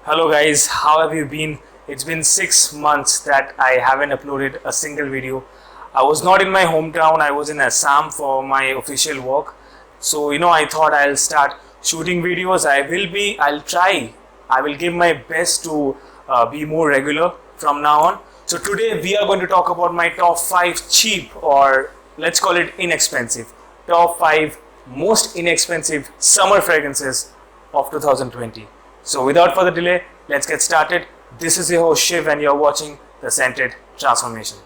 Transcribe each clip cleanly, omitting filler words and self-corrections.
Hello guys, how have you been? It's been 6 months that I haven't uploaded a single video. I was not in my hometown, I was in Assam for my official work. So, I thought I'll start shooting videos. I will give my best to be more regular from now on. So today we are going to talk about my top 5 cheap, or let's call it inexpensive, top 5 most inexpensive summer fragrances of 2020. So without further delay, let's get started. This is your host Shiv and you're watching The Scented Transformation.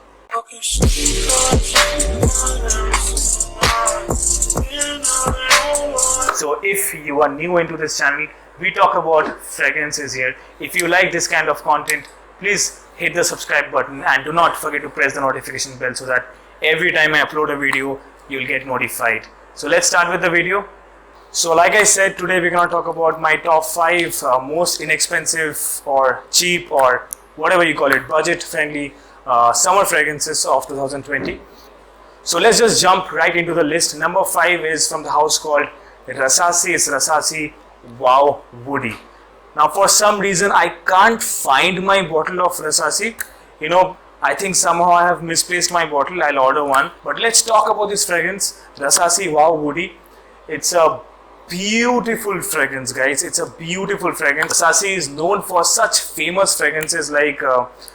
So if you are new into this channel, we talk about fragrances here. If you like this kind of content, please hit the subscribe button and do not forget to press the notification bell so that every time I upload a video, you'll get notified. So let's start with the video. So like I said, today we're going to talk about my top 5 most inexpensive or cheap or whatever you call it, budget friendly summer fragrances of 2020. So let's just jump right into the list. Number 5 is from the house called Rasasi. It's Rasasi Wow Woody. Now for some reason I can't find my bottle of Rasasi. I think somehow I have misplaced my bottle. I'll order one. But let's talk about this fragrance, Rasasi Wow Woody. It's a beautiful fragrance, guys. It's a beautiful fragrance. Rasasi is known for such famous fragrances like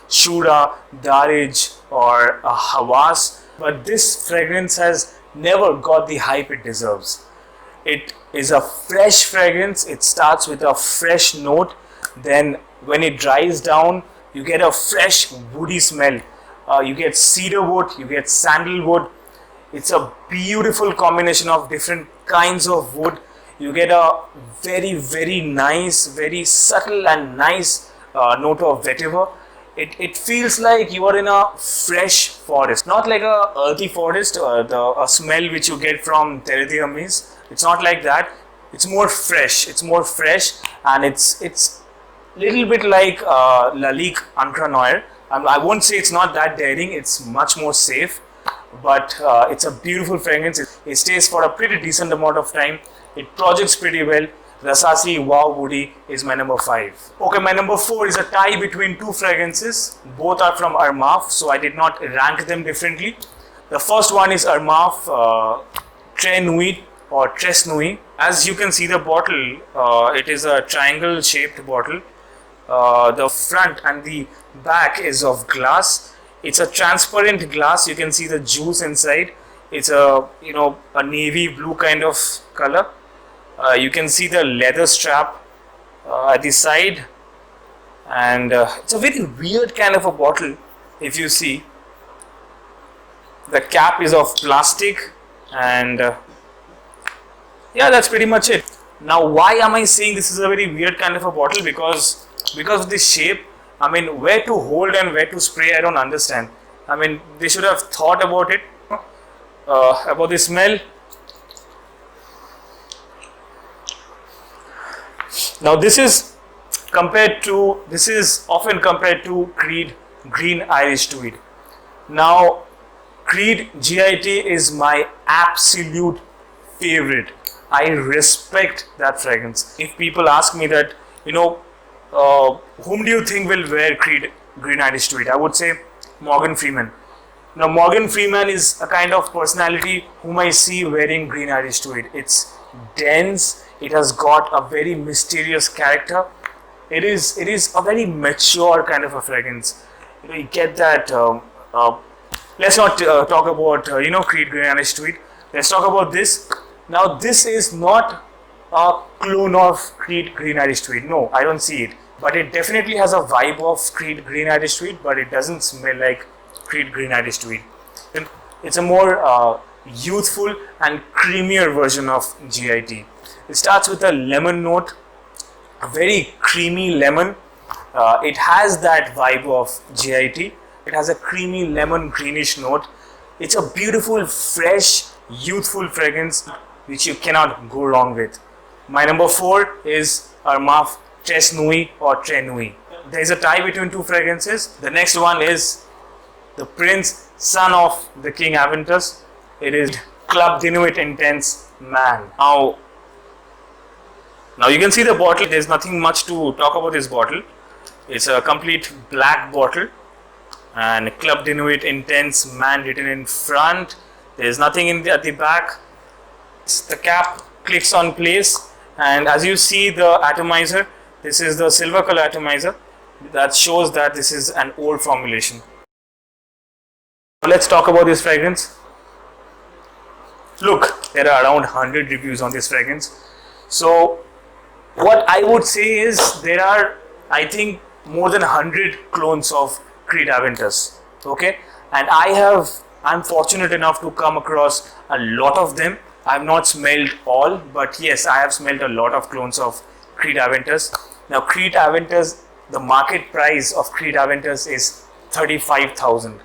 Shura, Darij or Hawas, but this fragrance has never got the hype it deserves. It is a fresh fragrance. It starts with a fresh note, then when it dries down you get a fresh woody smell. You get cedar wood, you get sandalwood. It's a beautiful combination of different kinds of wood. You get a very nice, very subtle and nice note of vetiver. It feels like you are in a fresh forest, not like a earthy forest, a smell which you get from Terediamis. It's not like that. It's more fresh. It's more fresh, and it's little bit like Lalique Ancre Noir. I won't say it's not that daring. It's much more safe, but it's a beautiful fragrance. It stays for a pretty decent amount of time. It projects pretty well. Rasasi Wow Woody is my number 5. Okay, my number 4 is a tie between two fragrances. Both are from Armaf, so I did not rank them differently. The first one is Armaf Très Nuit or Tres Nuit. As you can see the bottle, it is a triangle shaped bottle. The front and the back is of glass. It's a transparent glass. You can see the juice inside. It's a navy blue kind of color. You can see the leather strap at the side, and it's a very weird kind of a bottle. If you see, the cap is of plastic, and yeah, that's pretty much it. Now why am I saying this is a very weird kind of a bottle? Because of the shape. I mean, where to hold and where to spray, I don't understand. I mean, they should have thought about it. About the smell. Now this is often compared to Creed Green Irish Tweed. Now Creed GIT is my absolute favorite. I respect that fragrance. If people ask me that, whom do you think will wear Creed Green Irish Tweed, I would say Morgan Freeman. Now Morgan Freeman is a kind of personality whom I see wearing Green Irish Tweed. It's dense. It has got a very mysterious character. It is a very mature kind of a fragrance. You get that. Let's not talk about Creed Green Irish Tweed. Let's talk about this. Now this is not a clone of Creed Green Irish Tweed. No, I don't see it. But it definitely has a vibe of Creed Green Irish Tweed, but it doesn't smell like Creed Green Irish Tweed. It's a more youthful and creamier version of GIT. It starts with a lemon note, a very creamy lemon. It has that vibe of GIT. It has a creamy lemon greenish note. It's a beautiful, fresh, youthful fragrance which you cannot go wrong with. My number 4 is Armaf Tres Nuit or Très Nuit. There is a tie between two fragrances. The next one is the Prince, son of the King Aventus. It is Club de Nuit Intense Man. Now Now you can see the bottle. There's nothing much to talk about this bottle. It's a complete black bottle and Club de Nuit Intense Man written in front. There's nothing at the back. The cap clicks on place, and as you see the atomizer, this is the silver color atomizer that shows that this is an old formulation. Let's talk about this fragrance. Look, there are around 100 reviews on this fragrance. So what I would say is there are, I think, more than 100 clones of Creed Aventus. Okay, and I'm fortunate enough to come across a lot of them. I have not smelled all, but yes, I have smelled a lot of clones of Creed Aventus. Now, Creed Aventus, the market price of Creed Aventus is 35,000.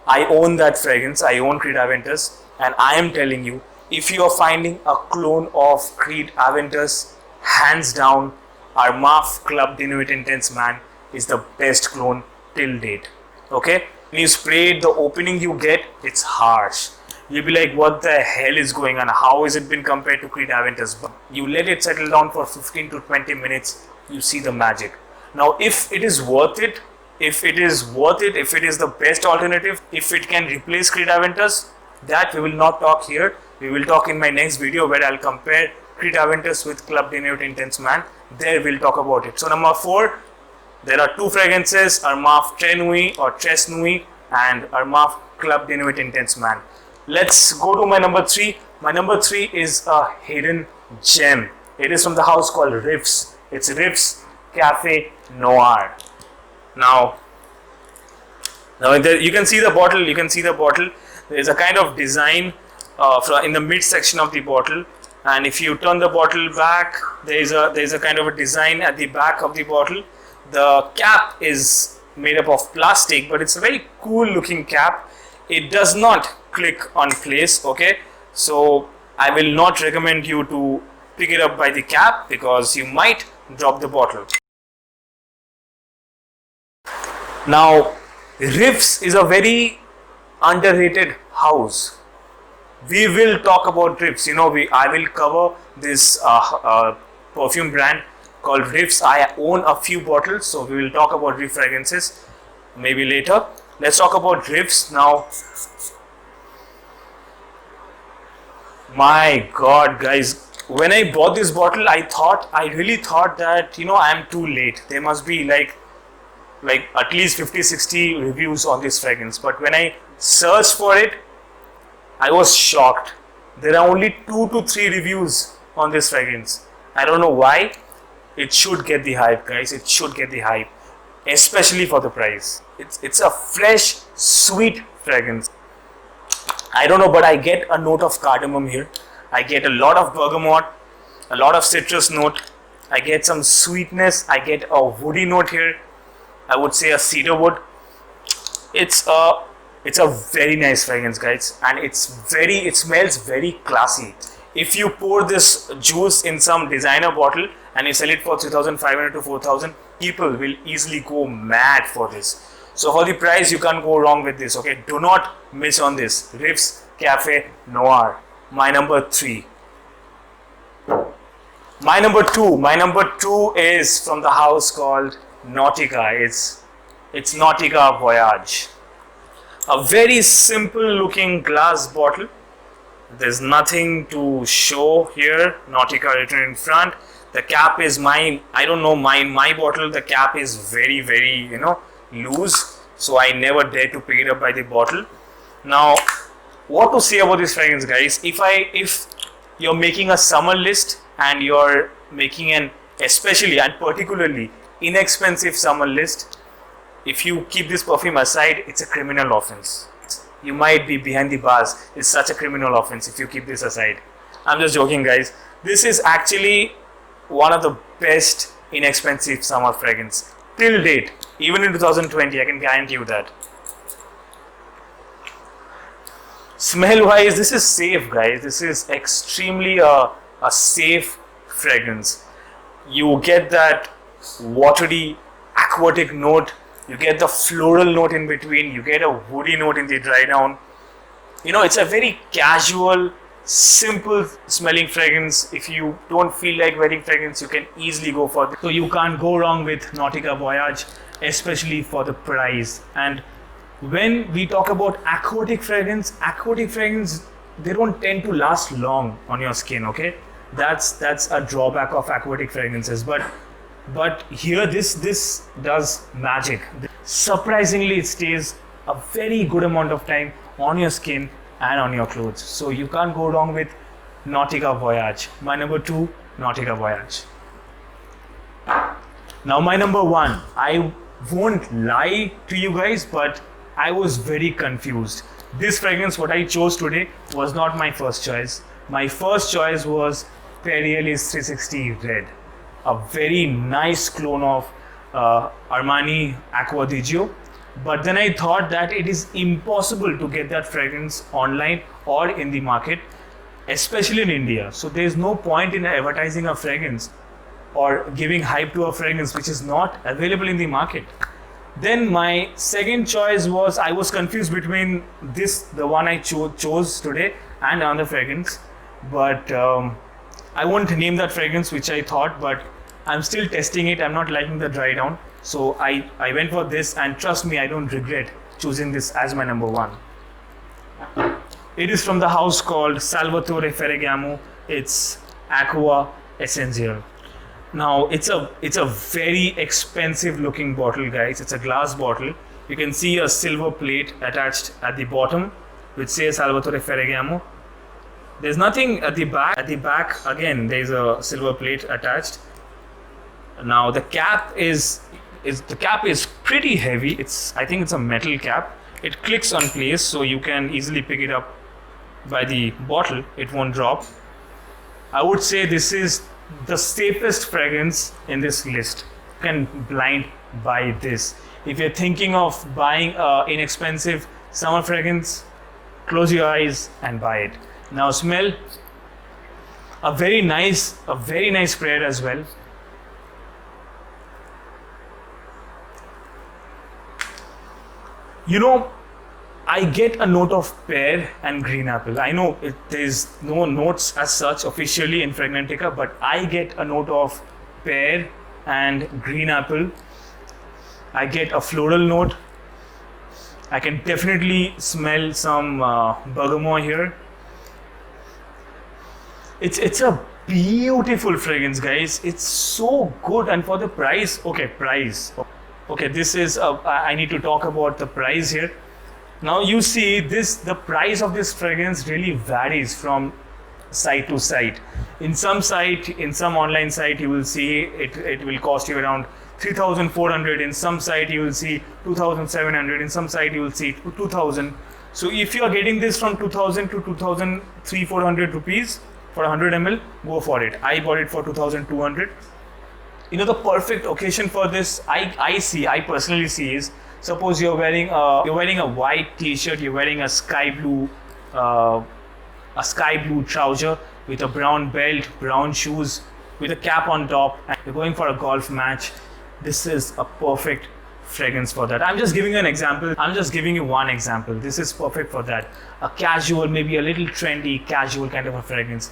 I own that fragrance. I own Creed Aventus, and I am telling you, if you are finding a clone of Creed Aventus, hands down, Armaf Club de Nuit Intense Man is the best clone till date. Okay, when you spray it, the opening you get, it's harsh. You'll be like, what the hell is going on? How is it been compared to Creed Aventus? But you let it settle down for 15 to 20 minutes, you see the magic. Now, if it is worth it, if it is the best alternative, if it can replace Creed Aventus, that we will not talk here. We will talk in my next video where I'll compare Creed Aventus with Club de Nuit Intense Man. There we'll talk about it. So number 4, there are 2 fragrances, Armaf Tres Nuit or Tres Nuit and Armaf Club de Nuit Intense Man. Let's go to my number 3. My number 3 is a hidden gem. It is from the house called Riffs. It's Riffs Cafe Noir. Now you can see the bottle. You can see the bottle. There is a kind of design in the mid section of the bottle, and if you turn the bottle back, there is a kind of a design at the back of the bottle. The cap is made up of plastic, but it's a very cool looking cap. It does not click on place. Okay, so I will not recommend you to pick it up by the cap because you might drop the bottle. Now, Riffs is a very underrated house. We will talk about Riffs. I will cover this perfume brand called Riffs. I own a few bottles, so we will talk about Riff fragrances maybe later. Let's talk about Riffs now. My God, guys, when I bought this bottle, I really thought that I am too late. There must be like at least 50-60 reviews on this fragrance, but when I searched for it, I was shocked. There are only 2 to 3 reviews on this fragrance. I don't know why. It should get the hype, guys. It should get the hype, especially for the price. It's a fresh, sweet fragrance. I don't know, but I get a note of cardamom here. I get a lot of bergamot, a lot of citrus note. I get some sweetness. I get a woody note here. I would say a cedar wood. It's a very nice fragrance, guys, and it smells very classy. If you pour this juice in some designer bottle and you sell it for 3,500 to 4,000, people will easily go mad for this. So for the price, you can't go wrong with this. Okay, do not miss on this. Riffs Cafe Noir. My number 3. My number 2 is from the house called Nautica. It's Nautica Voyage. A very simple looking glass bottle. There's nothing to show here. Nautica written in front. The cap is mine. I don't know, my bottle, the cap is very, very loose, so I never dare to pick it up by the bottle. Now, what to say about this fragrance, guys? If you're making a summer list and you're making an especially and particularly inexpensive summer list, if you keep this perfume aside, it's a criminal offense. You might be behind the bars. It's such a criminal offense if you keep this aside. I'm just joking, guys. This is actually one of the best inexpensive summer fragrance till date. Even in 2020, I can guarantee you that. Smell wise, this is safe, guys. This is extremely a safe fragrance. You get that watery, aquatic note. You get the floral note in between. You get a woody note in the dry down. It's a very casual, simple smelling fragrance. If you don't feel like wearing fragrance, you can easily go for this. So you can't go wrong with Nautica Voyage, especially for the price. And when we talk about aquatic fragrance, they don't tend to last long on your skin, okay? That's a drawback of aquatic fragrances. But here this does magic. Surprisingly, it stays a very good amount of time on your skin and on your clothes. So you can't go wrong with Nautica Voyage. My number 2, Nautica Voyage. Now my number 1, I won't lie to you guys, but I was very confused. This fragrance, what I chose today, was not my first choice. My first choice was Perumes 360 Red, a very nice clone of Armani Aqua Digio. But then I thought that it is impossible to get that fragrance online or in the market, especially in India. So there is no point in advertising a fragrance or giving hype to a fragrance which is not available in the market. Then my second choice was, I was confused between the one I chose today, and another fragrance. But I won't name that fragrance which I thought, but I'm still testing it. I'm not liking the dry down. So I went for this, and trust me, I don't regret choosing this as my number 1. It is from the house called Salvatore Ferragamo. It's Aqua Essence. Now it's a very expensive looking bottle, guys. It's a glass bottle. You can see a silver plate attached at the bottom which says Salvatore Ferragamo. There's nothing at the back. At the back again there's a silver plate attached. Now the cap is pretty heavy. I think it's a metal cap. It clicks on place, so you can easily pick it up by the bottle. It won't drop. I would say this is the safest fragrance in this list. You can blind buy this. If you're thinking of buying an inexpensive summer fragrance, close your eyes and buy it. Now smell. A very nice spread as well. You know, I get a note of pear and green apple. I know there's no notes as such officially in Fragrantica, but I get a note of pear and green apple. I get a floral note. I can definitely smell some bergamot here. It's a beautiful fragrance, guys. It's so good, and for the price, okay, this is I need to talk about the price here. Now you see the price of this fragrance really varies from site to site. In some online site, you will see it will cost you around 3,400. In some site you will see 2,700. In some site you will see 2,000. So if you are getting this from 2,000 to 2,300-400 rupees for 100 ml, go for it. I bought it for 2,200. You know, the perfect occasion for this, I personally see is, suppose you're wearing a white t-shirt, you're wearing a sky blue trouser with a brown belt, brown shoes, with a cap on top, and you're going for a golf match. This is a perfect fragrance for that. I'm just giving you an example. I'm just giving you one example. This is perfect for that. A casual, maybe a little trendy, casual kind of a fragrance.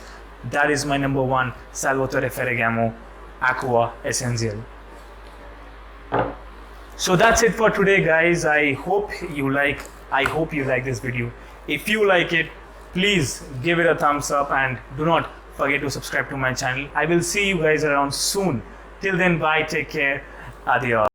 That is my number 1, Salvatore Ferragamo Aqua Essence. So that's it for today, guys. I hope you like this video. If you like it, please give it a thumbs up, and do not forget to subscribe to my channel. I will see you guys around soon. Till then, bye, take care, adios.